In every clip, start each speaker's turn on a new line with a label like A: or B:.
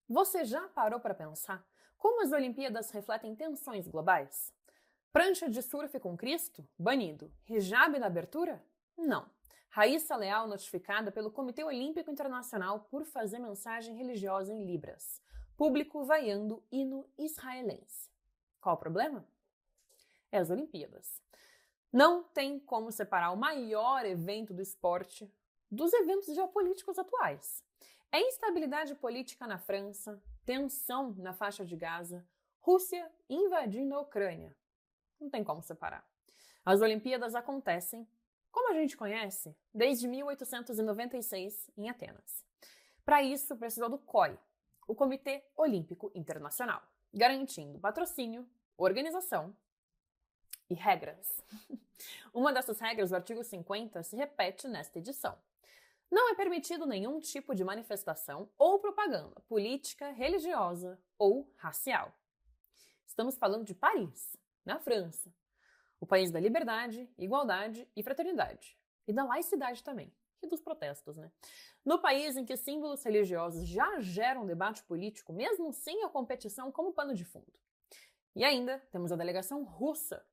A: Você já parou para pensar como as Olimpíadas refletem tensões globais? Prancha de surf com Cristo? Banido. Hijab na abertura? Não. Raíssa Leal notificada pelo Comitê Olímpico Internacional por fazer mensagem religiosa em Libras. Público vaiando hino israelense. Qual o problema? É as Olimpíadas. Não tem como separar o maior evento do esporte dos eventos geopolíticos atuais. É instabilidade política na França, tensão na faixa de Gaza, Rússia invadindo a Ucrânia. Não tem como separar. As Olimpíadas acontecem, como a gente conhece, desde 1896 em Atenas. Para isso, precisou do COI, o Comitê Olímpico Internacional, garantindo patrocínio, organização e regras. Uma dessas regras, o artigo 50, se repete nesta edição. Não é permitido nenhum tipo de manifestação ou propaganda política, religiosa ou racial. Estamos falando de Paris, na França, o país da liberdade, igualdade e fraternidade. E da laicidade também, e dos protestos, né? No país em que símbolos religiosos já geram debate político, mesmo sem a competição como pano de fundo. E ainda temos a delegação russa,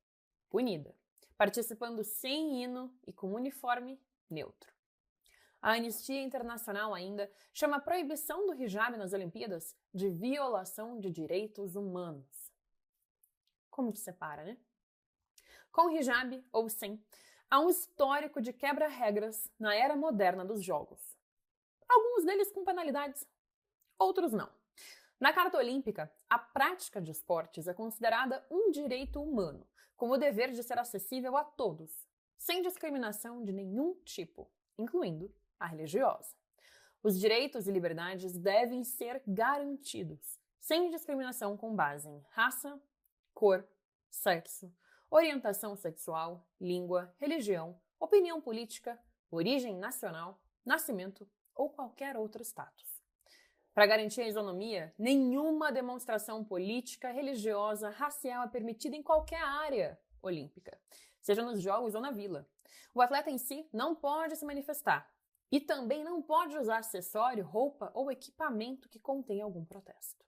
A: punida, participando sem hino e com uniforme neutro. A Anistia Internacional ainda chama a proibição do hijab nas Olimpíadas de violação de direitos humanos. Como que separa, né? Com hijab ou sem, há um histórico de quebra-regras na era moderna dos jogos. Alguns deles com penalidades, outros não. Na Carta Olímpica, a prática de esportes é considerada um direito humano, com o dever de ser acessível a todos, sem discriminação de nenhum tipo, incluindo a religiosa. Os direitos e liberdades devem ser garantidos, sem discriminação com base em raça, cor, sexo, orientação sexual, língua, religião, opinião política, origem nacional, nascimento ou qualquer outro status. Para garantir a isonomia, nenhuma demonstração política, religiosa, racial é permitida em qualquer área olímpica, seja nos jogos ou na vila. O atleta em si não pode se manifestar e também não pode usar acessório, roupa ou equipamento que contenha algum protesto.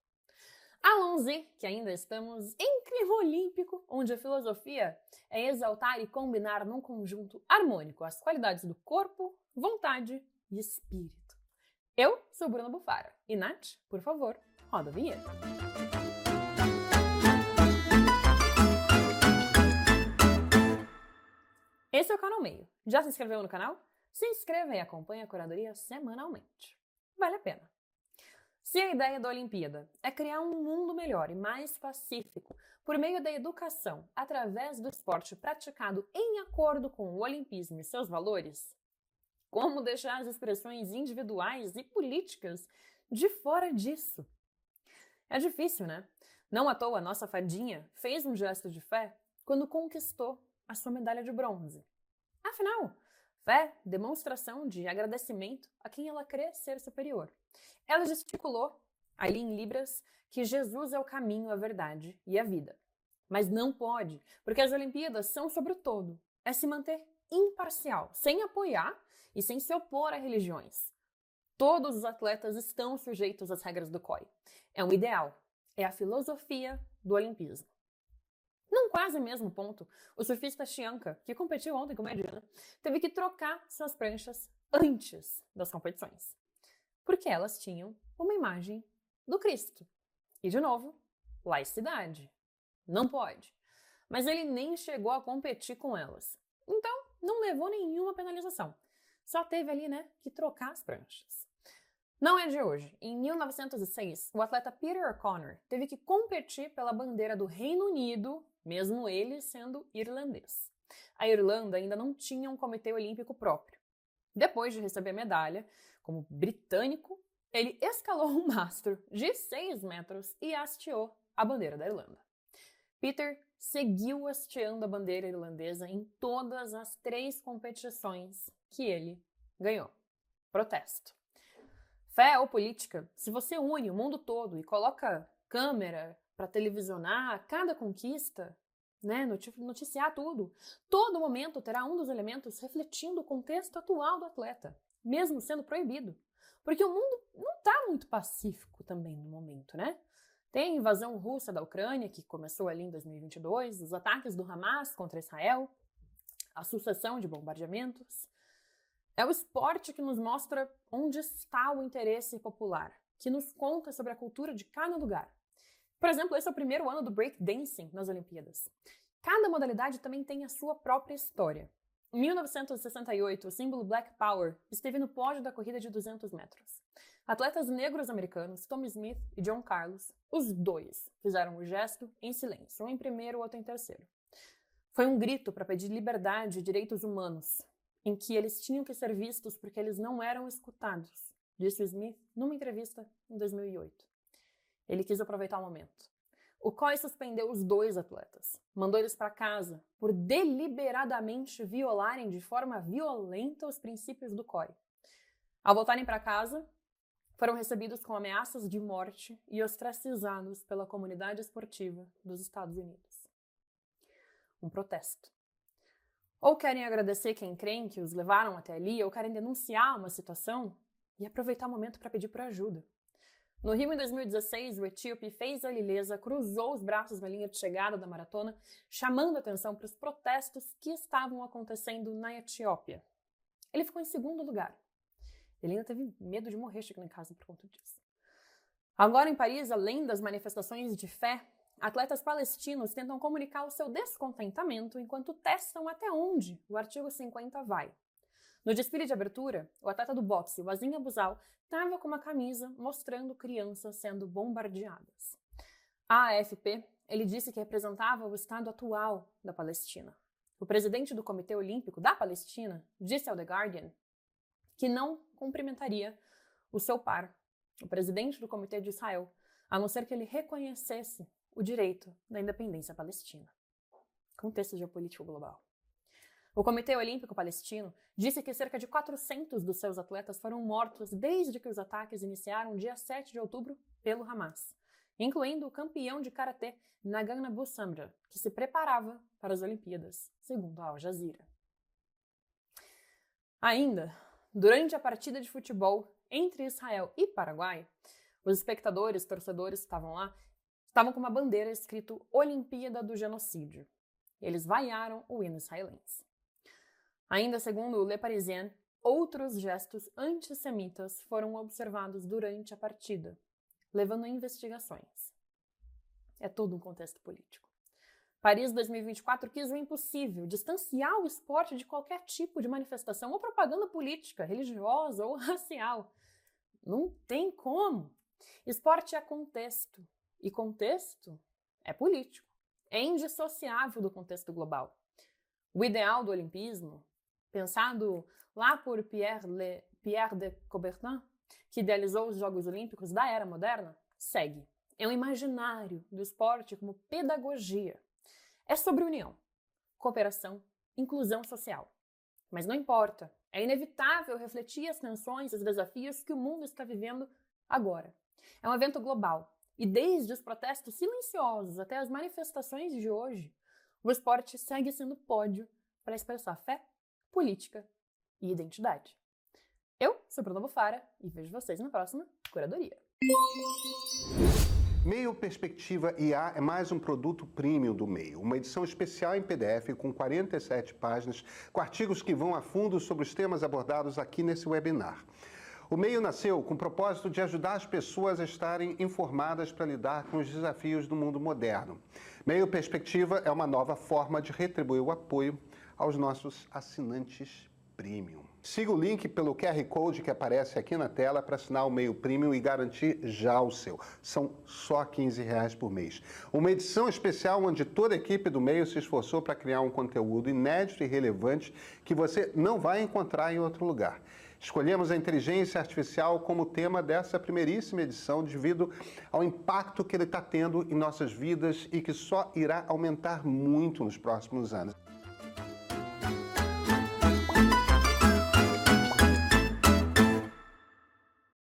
A: Allons-y, que ainda estamos em clima olímpico, onde a filosofia é exaltar e combinar num conjunto harmônico as qualidades do corpo, vontade e espírito. Eu sou Bruna Bufara. E Nath, por favor, roda a vinheta. Esse é o Canal Meio. Já se inscreveu no canal? Se inscreva e acompanhe a curadoria semanalmente. Vale a pena. Se a ideia da Olimpíada é criar um mundo melhor e mais pacífico por meio da educação através do esporte praticado em acordo com o olimpismo e seus valores, como deixar as expressões individuais e políticas de fora disso? É difícil, né? Não à toa, a nossa fadinha fez um gesto de fé quando conquistou a sua medalha de bronze. Afinal, fé, demonstração de agradecimento a quem ela crê ser superior. Ela gesticulou, ali em Libras, que Jesus é o caminho, a verdade e a vida. Mas não pode, porque as Olimpíadas são sobre o todo. É se manter imparcial, sem apoiar e sem se opor a religiões. Todos os atletas estão sujeitos às regras do COI. É um ideal, é a filosofia do olimpismo. Num quase mesmo ponto, o surfista Chianca, que competiu ontem com Mediana, teve que trocar suas pranchas antes das competições, porque elas tinham uma imagem do Cristo. E, de novo, laicidade. Não pode. Mas ele nem chegou a competir com elas. Então, não levou nenhuma penalização. Só teve ali, que trocar as pranchas. Não é de hoje. Em 1906, o atleta Peter O'Connor teve que competir pela bandeira do Reino Unido, mesmo ele sendo irlandês. A Irlanda ainda não tinha um comitê olímpico próprio. Depois de receber a medalha, como britânico, ele escalou um mastro de 6 metros e hasteou a bandeira da Irlanda. Peter seguiu hasteando a bandeira irlandesa em todas as 3 competições que ele ganhou. Protesto. Fé ou política, se você une o mundo todo e coloca câmera para televisionar cada conquista, noticiar tudo, todo momento terá um dos elementos refletindo o contexto atual do atleta, mesmo sendo proibido. porque o mundo não está muito pacífico também no momento, né? Tem a invasão russa da Ucrânia, que começou ali em 2022, os ataques do Hamas contra Israel, a sucessão de bombardeamentos. É o esporte que nos mostra onde está o interesse popular, que nos conta sobre a cultura de cada lugar. Por exemplo, esse é o primeiro ano do breakdancing nas Olimpíadas. Cada modalidade também tem a sua própria história. Em 1968, o símbolo Black Power esteve no pódio da corrida de 200 metros. Atletas negros americanos, Tommy Smith e John Carlos, os dois fizeram o gesto em silêncio, um em primeiro, o outro em terceiro. Foi um grito para pedir liberdade e direitos humanos, em que eles tinham que ser vistos porque eles não eram escutados, disse Smith numa entrevista em 2008. Ele quis aproveitar o momento. O COI suspendeu os dois atletas, mandou eles para casa por deliberadamente violarem de forma violenta os princípios do COI. Ao voltarem para casa, foram recebidos com ameaças de morte e ostracizados pela comunidade esportiva dos Estados Unidos. Um protesto. Ou querem agradecer quem creem que os levaram até ali, ou querem denunciar uma situação e aproveitar o momento para pedir por ajuda. No Rio, em 2016, o etíope Feza Lilesa cruzou os braços na linha de chegada da maratona, chamando atenção para os protestos que estavam acontecendo na Etiópia. Ele ficou em segundo lugar. Ele ainda teve medo de morrer chegando em casa por conta disso. Agora, em Paris, além das manifestações de fé, atletas palestinos tentam comunicar o seu descontentamento enquanto testam até onde o artigo 50 vai. No desfile de abertura, o atleta do boxe, o Azim Abusal, estava com uma camisa mostrando crianças sendo bombardeadas. A AFP, ele disse que representava o estado atual da Palestina. O presidente do Comitê Olímpico da Palestina disse ao The Guardian que não cumprimentaria o seu par, o presidente do Comitê de Israel, a não ser que ele reconhecesse o direito da independência palestina. Contexto geopolítico global. O Comitê Olímpico Palestino disse que cerca de 400 dos seus atletas foram mortos desde que os ataques iniciaram dia 7 de outubro pelo Hamas, incluindo o campeão de karatê Nagan Abu Samra, que se preparava para as Olimpíadas, segundo a Al Jazeera. Ainda, durante a partida de futebol entre Israel e Paraguai, os espectadores, torcedores que estavam lá, estavam com uma bandeira escrito Olimpíada do Genocídio. Eles vaiaram o hino israelense. Ainda segundo o Le Parisien, outros gestos antissemitas foram observados durante a partida, levando a investigações. É todo um contexto político. Paris 2024 quis o impossível, distanciar o esporte de qualquer tipo de manifestação ou propaganda política, religiosa ou racial. Não tem como. Esporte é contexto, e contexto é político. É indissociável do contexto global. O ideal do olimpismo, pensado lá por Pierre de Coubertin, que idealizou os Jogos Olímpicos da Era Moderna, segue. É um imaginário do esporte como pedagogia. É sobre união, cooperação, inclusão social. Mas não importa, é inevitável refletir as tensões e os desafios que o mundo está vivendo agora. É um evento global, e desde os protestos silenciosos até as manifestações de hoje, o esporte segue sendo pódio para expressar fé, política e identidade. Eu sou Bruna Bufara e vejo vocês na próxima Curadoria.
B: Meio Perspectiva IA é mais um produto premium do Meio, uma edição especial em PDF com 47 páginas, com artigos que vão a fundo sobre os temas abordados aqui nesse webinar. O Meio nasceu com o propósito de ajudar as pessoas a estarem informadas para lidar com os desafios do mundo moderno. Meio Perspectiva é uma nova forma de retribuir o apoio aos nossos assinantes Premium. Siga o link pelo QR Code que aparece aqui na tela para assinar o Meio Premium e garantir já o seu. São só R$15 por mês. Uma edição especial onde toda a equipe do Meio se esforçou para criar um conteúdo inédito e relevante que você não vai encontrar em outro lugar. Escolhemos a inteligência artificial como tema dessa primeiríssima edição devido ao impacto que ele está tendo em nossas vidas e que só irá aumentar muito nos próximos anos.